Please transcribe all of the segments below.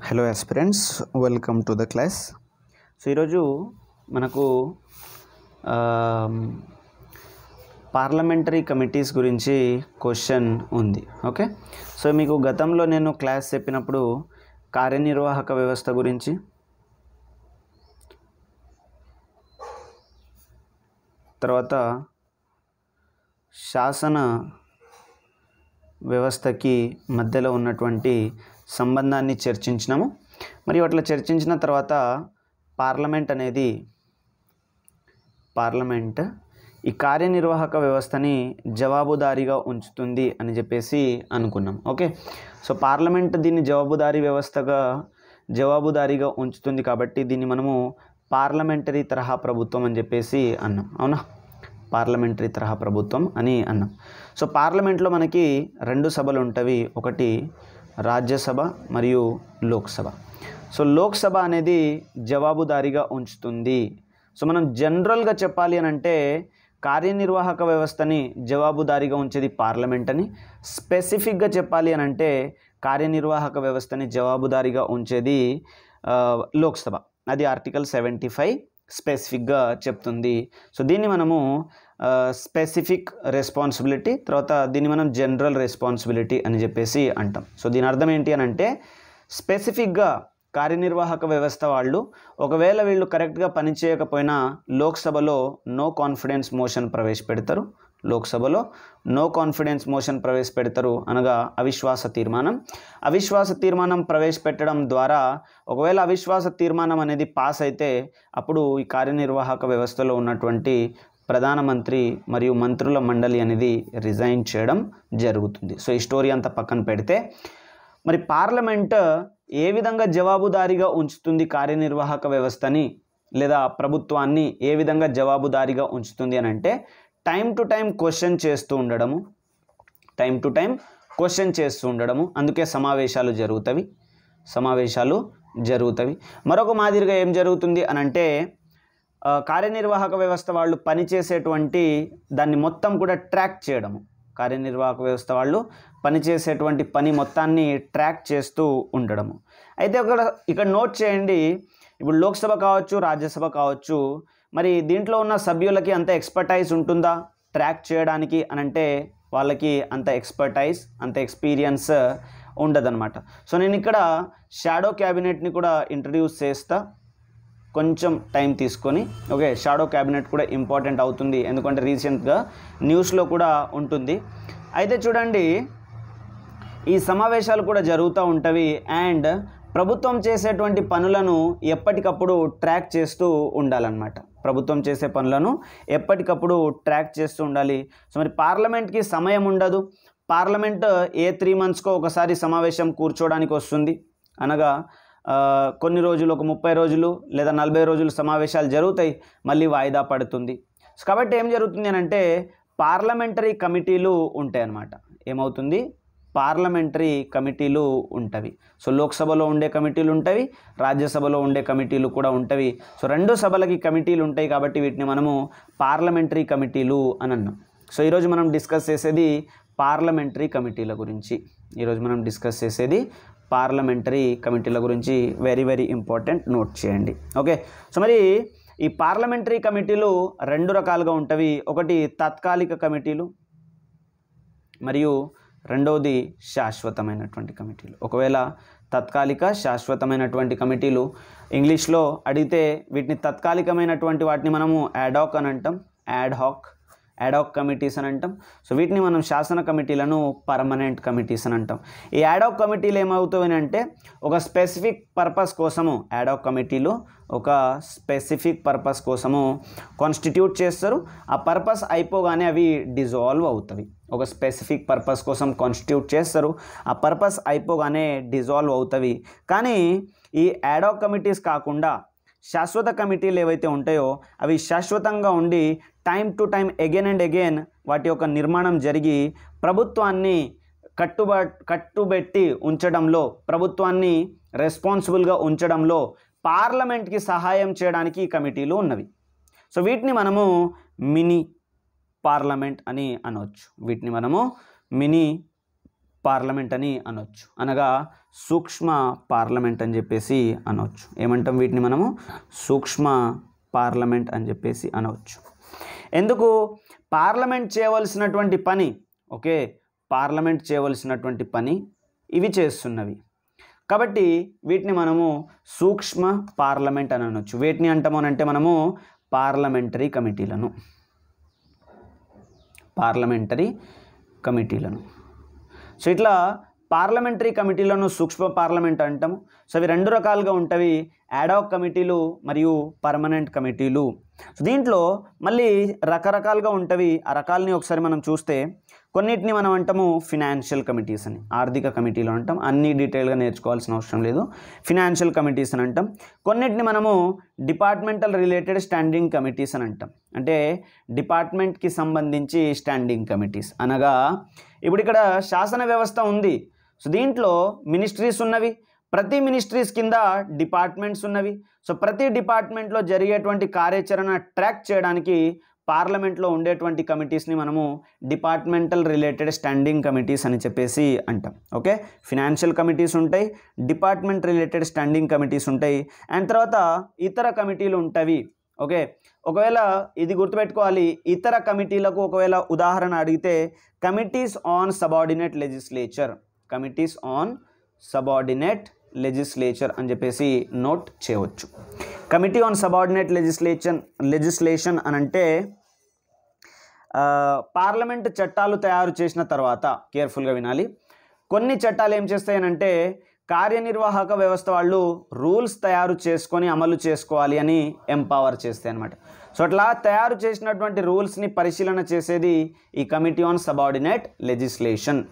Hello aspirants, welcome to the class. So ఈరోజు మనకు parliamentary committees గురించి క్వశ్చన్ ఉంది. ఓకే, సో మీకు గతంలో నేను క్లాస్ చెప్పినప్పుడు కార్యనిర్వాహక వ్యవస్థ గురించి, తర్వాత శాసన వ్యవస్థకి మధ్యలో ఉన్నటువంటి సంబంధాన్ని చర్చించినాము. మరియు అట్లా చర్చించిన తర్వాత పార్లమెంట్ ఈ కార్యనిర్వాహక వ్యవస్థని జవాబుదారీగా ఉంచుతుంది అని చెప్పేసి అనుకున్నాం. ఓకే, సో పార్లమెంట్ దీన్ని జవాబుదారీగా ఉంచుతుంది కాబట్టి దీన్ని మనము పార్లమెంటరీ తరహా ప్రభుత్వం అని చెప్పేసి అన్నాం. అవునా, పార్లమెంటరీ తరహా ప్రభుత్వం అని అన్నాం. సో పార్లమెంట్లో మనకి రెండు సభలు ఉంటవి, ఒకటి రాజ్యసభ మరియు లోక్సభ. సో లోక్సభ అనేది జవాబుదారీగా ఉంచుతుంది. సో మనం జనరల్గా చెప్పాలి అని అంటే కార్యనిర్వాహక వ్యవస్థని జవాబుదారీగా ఉంచేది పార్లమెంట్ అని, స్పెసిఫిక్గా చెప్పాలి అని అంటే కార్యనిర్వాహక వ్యవస్థని జవాబుదారీగా ఉంచేది లోక్సభ. అది ఆర్టికల్ 75 స్పెసిఫిక్గా చెప్తుంది. సో దీన్ని మనము స్పెసిఫిక్ రెస్పాన్సిబిలిటీ, తర్వాత దీన్ని మనం జనరల్ రెస్పాన్సిబిలిటీ అని చెప్పేసి అంటాం. సో దీని అర్థం ఏంటి అని అంటే స్పెసిఫిక్గా కార్యనిర్వాహక వ్యవస్థ వాళ్ళు ఒకవేళ వీళ్ళు కరెక్ట్గా పనిచేయకపోయినా లోక్సభలో నో కాన్ఫిడెన్స్ మోషన్ ప్రవేశపెడతారు. అనగా అవిశ్వాస తీర్మానం ప్రవేశపెట్టడం ద్వారా ఒకవేళ అవిశ్వాస తీర్మానం అనేది పాస్ అయితే అప్పుడు ఈ కార్యనిర్వాహక వ్యవస్థలో ఉన్నటువంటి ప్రధానమంత్రి మరియు మంత్రుల మండలి అనేది రిజైన్ చేయడం జరుగుతుంది. సో ఈ స్టోరీ అంతా పక్కన పెడితే మరి పార్లమెంట్ ఏ విధంగా జవాబుదారీగా ఉంచుతుంది కార్యనిర్వాహక వ్యవస్థని లేదా ప్రభుత్వాన్ని ఏ విధంగా జవాబుదారీగా ఉంచుతుంది అని అంటే టైం టు టైం క్వశ్చన్ చేస్తూ ఉండడము. అందుకే సమావేశాలు జరుగుతవి. మరొక మాదిరిగా ఏం జరుగుతుంది అని అంటే కార్యనిర్వాహక వ్యవస్థ వాళ్ళు పనిచేసేటువంటి దాన్ని మొత్తం కూడా ట్రాక్ చేయడము. కార్యనిర్వాహక వ్యవస్థ వాళ్ళు పనిచేసేటువంటి పని మొత్తాన్ని ట్రాక్ చేస్తూ ఉండడము. అయితే ఇక్కడ నోట్ చేయండి, ఇప్పుడు లోక్సభ కావచ్చు, రాజ్యసభ కావచ్చు, మరి దీంట్లో ఉన్న సభ్యులకి అంత ఎక్స్పర్టైజ్ ఉంటుందా ట్రాక్ చేయడానికి అని అంటే వాళ్ళకి అంత ఎక్స్పీరియన్స్ ఉండదన్నమాట. సో నేను ఇక్కడ షాడో క్యాబినెట్ని కూడా ఇంట్రడ్యూస్ చేస్తా, కొంచెం టైం తీసుకొని. ఓకే, షాడో క్యాబినెట్ కూడా ఇంపార్టెంట్ అవుతుంది, ఎందుకంటే రీసెంట్గా న్యూస్లో కూడా ఉంటుంది. అయితే చూడండి, ఈ సమావేశాలు కూడా జరుగుతూ ఉంటవి అండ్ ప్రభుత్వం చేసేటువంటి పనులను ఎప్పటికప్పుడు ట్రాక్ చేస్తూ ఉండాలన్నమాట. సో మరి పార్లమెంట్కి సమయం ఉండదు. పార్లమెంట్ ఏ 3 monthsకో ఒకసారి సమావేశం కూర్చోవడానికి వస్తుంది. అనగా కొన్ని రోజులు, ఒక 30 రోజులు లేదా 40 రోజులు సమావేశాలు జరుగుతాయి, మళ్ళీ వాయిదా పడుతుంది. కాబట్టి ఏం జరుగుతుంది అని అంటే పార్లమెంటరీ కమిటీలు ఉంటాయి అన్నమాట. ఏమవుతుంది, పార్లమెంటరీ కమిటీలు ఉంటవి. సో లోక్సభలో ఉండే కమిటీలు ఉంటవి, రాజ్యసభలో ఉండే కమిటీలు కూడా ఉంటవి. సో రెండు సభలకి కమిటీలు ఉంటాయి కాబట్టి వీటిని మనము పార్లమెంటరీ కమిటీలు అని అన్నాం. సో ఈరోజు మనం డిస్కస్ చేసేది పార్లమెంటరీ కమిటీల గురించి. వెరీ వెరీ ఇంపార్టెంట్, నోట్ చేయండి. ఓకే, సో మరి ఈ పార్లమెంటరీ కమిటీలు రెండు రకాలుగా ఉంటవి. ఒకటి తాత్కాలిక కమిటీలు మరియు రెండవది శాశ్వతమైనటువంటి కమిటీలు. ఒకవేళ తాత్కాలిక, శాశ్వతమైనటువంటి కమిటీలు ఇంగ్లీష్లో అడిగితే వీటిని తాత్కాలికమైనటువంటి వాటిని మనము యాడాక్ అని అంటాం, యాడాక్ కమిటీస్ అని అంటాం. సో వీటిని మనం శాసన కమిటీలను పర్మనెంట్ కమిటీస్ అని అంటాం. ఈ యాడాక్ కమిటీలు ఏమవుతాయి అంటే ఒక స్పెసిఫిక్ పర్పస్ కోసము కాన్స్టిట్యూట్ చేస్తారు. ఆ పర్పస్ అయిపోగానే అవి డిజాల్వ్ అవుతాయి. ఒక స్పెసిఫిక్ పర్పస్ కోసం కాన్స్టిట్యూట్ చేస్తారు, ఆ పర్పస్ అయిపోగానే డిజాల్వ్ అవుతాయి. కానీ ఈ యాడాక్ కమిటీస్ కాకుండా శాశ్వత కమిటీలు ఏవైతే ఉంటాయో అవి శాశ్వతంగా ఉండి time to time again and again వాటి యొక్క నిర్మాణం జరిగి ప్రభుత్వాన్ని కట్టుబెట్టి ఉంచడంలో, ప్రభుత్వాన్ని రెస్పాన్సిబుల్గా ఉంచడంలో పార్లమెంట్కి సహాయం చేయడానికి ఈ కమిటీలు ఉన్నవి. సో వీటిని మనము మినీ పార్లమెంట్ అని అనవచ్చు. పార్లమెంట్ అని అనొచ్చు, అనగా సూక్ష్మ పార్లమెంట్ అని చెప్పేసి అనవచ్చు. ఏమంటాం వీటిని మనము? సూక్ష్మ పార్లమెంట్ అని చెప్పేసి అనవచ్చు. ఎందుకు? పార్లమెంట్ చేయవలసినటువంటి పని, ఓకే, పార్లమెంట్ చేయవలసినటువంటి పని ఇవి చేస్తున్నవి కాబట్టి వీటిని మనము సూక్ష్మ పార్లమెంట్ అని అనొచ్చు. వీటిని అంటాము అంటే మనము పార్లమెంటరీ కమిటీలను, పార్లమెంటరీ కమిటీలను. సో ఇట్లా పార్లమెంటరీ కమిటీలను సూక్ష్మ పార్లమెంట్ అంటాము. సో అవి రెండు రకాలుగా ఉంటవి, యాడాక్ కమిటీలు మరియు పర్మనెంట్ కమిటీలు. సో దీంట్లో మళ్ళీ రకరకాలుగా ఉంటవి. ఆ రకాలని ఒకసారి మనం చూస్తే కొన్నిటిని మనం అంటాము ఫినాన్షియల్ కమిటీస్ అని, ఆర్థిక కమిటీలు అంటాం. అన్ని డీటెయిల్గా నేర్చుకోవాల్సిన అవసరం లేదు. ఫినాన్షియల్ కమిటీస్ అని అంటాం. కొన్నిటిని మనము డిపార్ట్మెంటల్ రిలేటెడ్ స్టాండింగ్ కమిటీస్ అని అంటాం. అంటే డిపార్ట్మెంట్కి సంబంధించి స్టాండింగ్ కమిటీస్ అనగా ఇప్పుడు ఇక్కడ శాసన వ్యవస్థ ఉంది. సో దీంట్లో మినిస్ట్రీస్ ఉన్నవి, ప్రతి మినిస్ట్రీస్ కింద డిపార్ట్మెంట్స్ ఉన్నవి. సో ప్రతి డిపార్ట్మెంట్లో జరిగేటువంటి కార్యాచరణ ట్రాక్ చేయడానికి పార్లమెంట్లో ఉండేటువంటి కమిటీస్ని మనము డిపార్ట్మెంటల్ రిలేటెడ్ స్టాండింగ్ కమిటీస్ అని చెప్పేసి అంటాం. ఓకే, ఫినాన్షియల్ కమిటీస్ ఉంటాయి, డిపార్ట్మెంట్ రిలేటెడ్ స్టాండింగ్ కమిటీస్ ఉంటాయి, అండ్ తర్వాత ఇతర కమిటీలు ఉంటాయి. ఓకే, ఒకవేళ ఇది గుర్తుపెట్టుకోవాలి, ఇతర కమిటీలకు ఒకవేళ ఉదాహరణ అడిగితే committees on subordinate legislature, committees on subordinate legislature అని చెప్పేసి నోట్ చేయవచ్చు. కమిటీ ఆన్ సబార్డినేట్ లెజిస్లేషన్ అని అంటే పార్లమెంట్ చట్టాలు తయారు చేసిన తర్వాత, కేర్ఫుల్గా వినాలి, కొన్ని చట్టాలు ఏం చేస్తాయనంటే కార్యనిర్వాహక వ్యవస్థ వాళ్ళు రూల్స్ తయారు చేసుకొని అమలు చేసుకోవాలి అని ఎంపవర్ చేస్తాయి అన్నమాట. సో అట్లా తయారు చేసినటువంటి రూల్స్ని పరిశీలన చేసేది ఈ committee on subordinate legislation.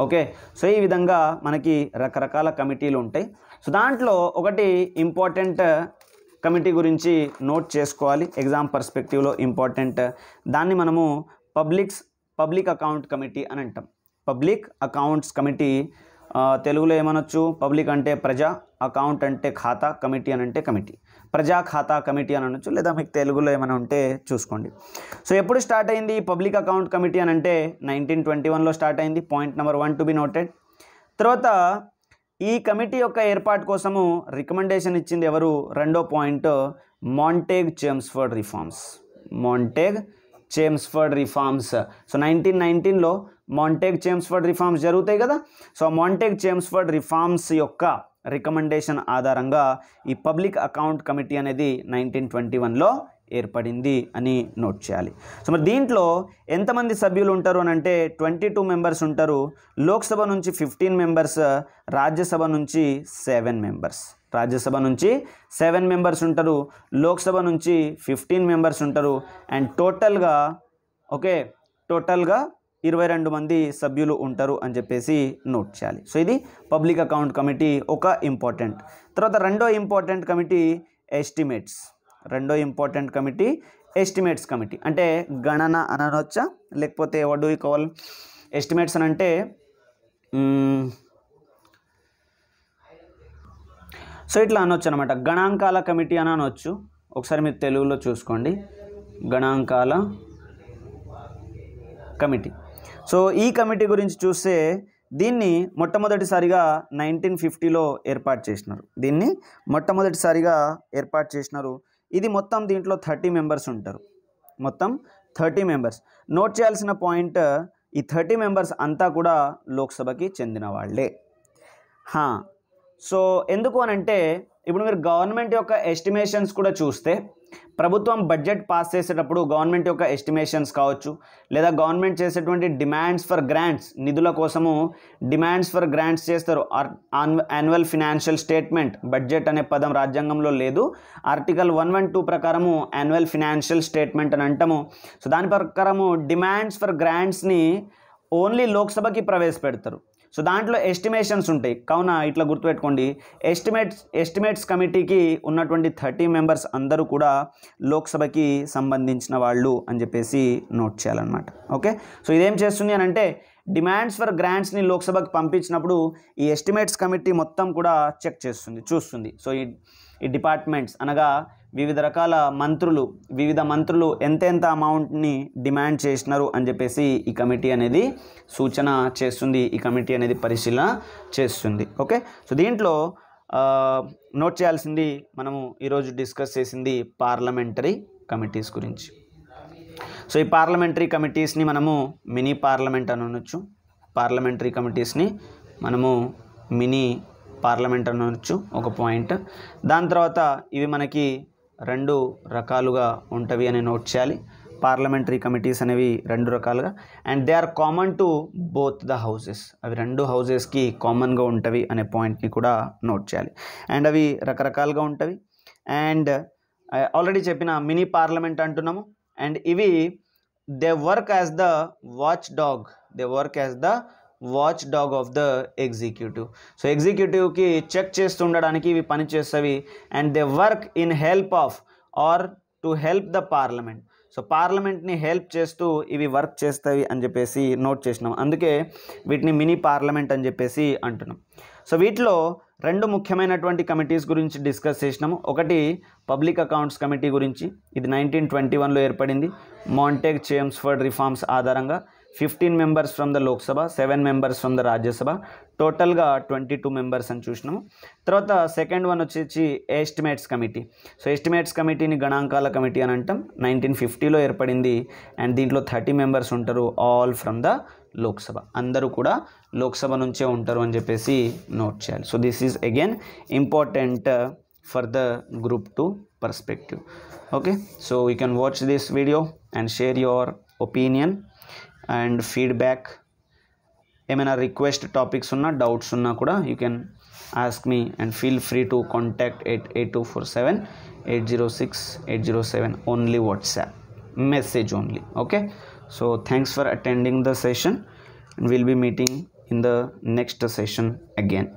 Okay, so ఈ విధంగా మనకి రకరకాల కమిటీలు ఉంటాయి. సో దాంట్లో ఒకటి ఇంపార్టెంట్ కమిటీ గురించి నోట్ చేసుకోవాలి, ఎగ్జామ్ పర్స్పెక్టివ్లో ఇంపార్టెంట్. దాన్ని మనము పబ్లిక్ అకౌంట్ కమిటీ అని అంటాం. పబ్లిక్ అకౌంట్స్ కమిటీ తెలుగులో ఏమనొచ్చు? పబ్లిక్ అంటే ప్రజా, అకౌంట్ అంటే ఖాతా, కమిటీ అని అంటే కమిటీ, ప్రజా ఖాతా కమిటీ అని అనొచ్చు, లేదా మీకు తెలుగులో ఏమైనా ఉంటే చూసుకోండి. సో ఎప్పుడు స్టార్ట్ అయింది పబ్లిక్ అకౌంట్ కమిటీ అని అంటే 1921లో స్టార్ట్ అయింది. Point number 1 to be noted. తర్వాత ఈ కమిటీ యొక్క ఏర్పాటు కోసము రికమెండేషన్ ఇచ్చింది ఎవరు? రెండో point, Montagu Chelmsford reforms. Montagu Chelmsford reforms. So 1919లో మాంటేగ్ చేమ్స్ఫర్డ్ రిఫార్మ్స్ జరుగుతాయి కదా. సో మాంటేగ్ చేమ్స్ఫర్డ్ రిఫార్మ్స్ యొక్క రికమెండేషన్ ఆధారంగా ఈ పబ్లిక్ అకౌంట్ కమిటీ అనేది 1921లో ఏర్పడింది అని నోట్ చేయాలి. సో మరి దీంట్లో ఎంతమంది సభ్యులు ఉంటారు అని అంటే 22 మెంబర్స్ ఉంటారు. లోక్సభ నుంచి 15 మెంబర్స్, రాజ్యసభ నుంచి 7 మెంబర్స్. రాజ్యసభ నుంచి 7 మెంబర్స్ ఉంటారు, లోక్సభ నుంచి 15 మెంబర్స్ ఉంటారు, అండ్ టోటల్గా 22 మంది సభ్యులు ఉంటారు అని చెప్పేసి నోట్ చేయాలి. సో ఇది పబ్లిక్ అకౌంట్ కమిటీ ఒక ఇంపార్టెంట్. తర్వాత రెండో ఇంపార్టెంట్ కమిటీ ఎస్టిమేట్స్. రెండో ఇంపార్టెంట్ కమిటీ ఎస్టిమేట్స్ కమిటీ. అంటే గణన అని అనొచ్చా, లేకపోతే what do you call estimates అని అంటే సో ఇట్లా అనొచ్చు అనమాట. గణాంకాల కమిటీ అని అనొచ్చు. ఒకసారి మీరు తెలుగులో చూసుకోండి, గణాంకాల కమిటీ. సో ఈ కమిటీ గురించి చూస్తే దీన్ని మొట్టమొదటిసారిగా 1950లో ఏర్పాటు చేసినారు. ఇది మొత్తం దీంట్లో 30 మెంబర్స్ ఉంటారు. మొత్తం 30 మెంబర్స్. నోట్ చేయాల్సిన పాయింట్, ఈ 30 మెంబర్స్ అంతా కూడా లోక్సభకి చెందిన వాళ్ళే. సో ఎందుకు అని అంటే ఇప్పుడు మీరు గవర్నమెంట్ యొక్క ఎస్టిమేషన్స్ కూడా చూస్తే, ప్రభుత్వం బడ్జెట్ పాస్ చేసేటప్పుడు గవర్నమెంట్ యొక్క ఎస్టిమేషన్స్ కావచ్చు, లేదా గవర్నమెంట్ చేసేటువంటి డిమాండ్స్ ఫర్ గ్రాంట్స్, నిధుల కోసము డిమాండ్స్ ఫర్ గ్రాంట్స్ చేస్తారు. యాన్యువల్ ఫినాన్షియల్ స్టేట్మెంట్, బడ్జెట్ అనే పదం రాజ్యాంగంలో లేదు. ఆర్టికల్ 112 ప్రకారము యాన్యువల్ ఫినాన్షియల్ స్టేట్మెంట్ అని అంటాము. సో దాని ప్రకారము డిమాండ్స్ ఫర్ గ్రాంట్స్ని ఓన్లీ లోక్సభకి ప్రవేశపెడతారు. సో దాంట్లో ఎస్టిమేషన్స్ ఉంటాయి. కావున ఇట్లా గుర్తుపెట్టుకోండి, ఎస్టిమేట్స్ కమిటీకి ఉన్నటువంటి 30 మెంబర్స్ అందరూ కూడా లోక్సభకి సంబంధించిన వాళ్ళు అని చెప్పేసి నోట్ చేయాలన్నమాట. ఓకే, సో ఇదేం చేస్తుంది అని అంటే డిమాండ్స్ ఫర్ గ్రాంట్స్ని లోక్సభకి పంపించినప్పుడు ఈ ఎస్టిమేట్స్ కమిటీ మొత్తం కూడా చెక్ చేస్తుంది, చూస్తుంది. సో ఈ డిపార్ట్మెంట్స్ అనగా వివిధ రకాల వివిధ మంత్రులు ఎంతెంత అమౌంట్ని డిమాండ్ చేసినారు అని చెప్పేసి ఈ కమిటీ అనేది సూచన చేస్తుంది, ఈ కమిటీ అనేది పరిశీలన చేస్తుంది. ఓకే, సో దీంట్లో నోట్ చేయాల్సింది మనము ఈరోజు డిస్కస్ చేసింది పార్లమెంటరీ కమిటీస్ గురించి. సో ఈ పార్లమెంటరీ కమిటీస్ని మనము మినీ పార్లమెంట్ అని అనొచ్చు, పార్లమెంటరీ కమిటీస్ని మనము మినీ పార్లమెంట్ అని అనొచ్చు, ఒక పాయింట్. దాని తర్వాత ఇవి మనకి 2 రకాలుగా ఉంటవి అని నోట్ చేయాలి. పార్లమెంటరీ కమిటీస్ అనేవి 2 రకాలుగా, and they are common to both the houses. అవి 2 హౌసెస్కి కామన్గా ఉంటవి అనే పాయింట్ని కూడా నోట్ చేయాలి. అండ్ అవి రకరకాలుగా ఉంటవి. అండ్ ఆల్రెడీ చెప్పిన మినీ పార్లమెంట్ అంటున్నాము. అండ్ ఇవి they work as the watchdog of the executive. So ఎగ్జిక్యూటివ్కి చెక్ చేస్తుండడానికి ఇవి పనిచేస్తవి. And they work in help of or to help the parliament. So పార్లమెంట్ని హెల్ప్ చేస్తూ ఇవి వర్క్ చేస్తాయి అని చెప్పేసి నోట్ చేసినాం. అందుకే వీటిని మినీ పార్లమెంట్ అని చెప్పేసి అంటున్నాం. సో వీటిలో 2 ముఖ్యమైనటువంటి కమిటీస్ గురించి డిస్కస్ చేసినాము. ఒకటి పబ్లిక్ అకౌంట్స్ కమిటీ గురించి. ఇది 1921లో ఏర్పడింది. మాంటెగ్ చేమ్స్ఫర్డ్ రిఫార్మ్స్ ఆధారంగా 15 members from the Lok Sabha, 7 members from the Rajya Sabha, టోటల్గా 22 మెంబర్స్ అని చూసినాము. తర్వాత సెకండ్ వన్ వచ్చేసి ఎస్టిమేట్స్ కమిటీ. సో ఎస్టిమేట్స్ కమిటీని గణాంకాల కమిటీ అని అంటాం. 1950లో ఏర్పడింది. అండ్ దీంట్లో 30 మెంబర్స్ ఉంటారు, ఆల్ ఫ్రమ్ ద లోక్సభ. అందరూ కూడా లోక్సభ నుంచే ఉంటారు అని చెప్పేసి నోట్ చేయాలి. So this is again important for the group 2 perspective. Okay, so you can watch this video and share your opinion and feedback. ఏమైనా రిక్వెస్ట్ టాపిక్స్ ఉన్నా, డౌట్స్ ఉన్నా కూడా you can ask me and feel free to contact 8247-806-807 only WhatsApp message only. Okay, so thanks for attending the session and we'll be meeting in the next session again.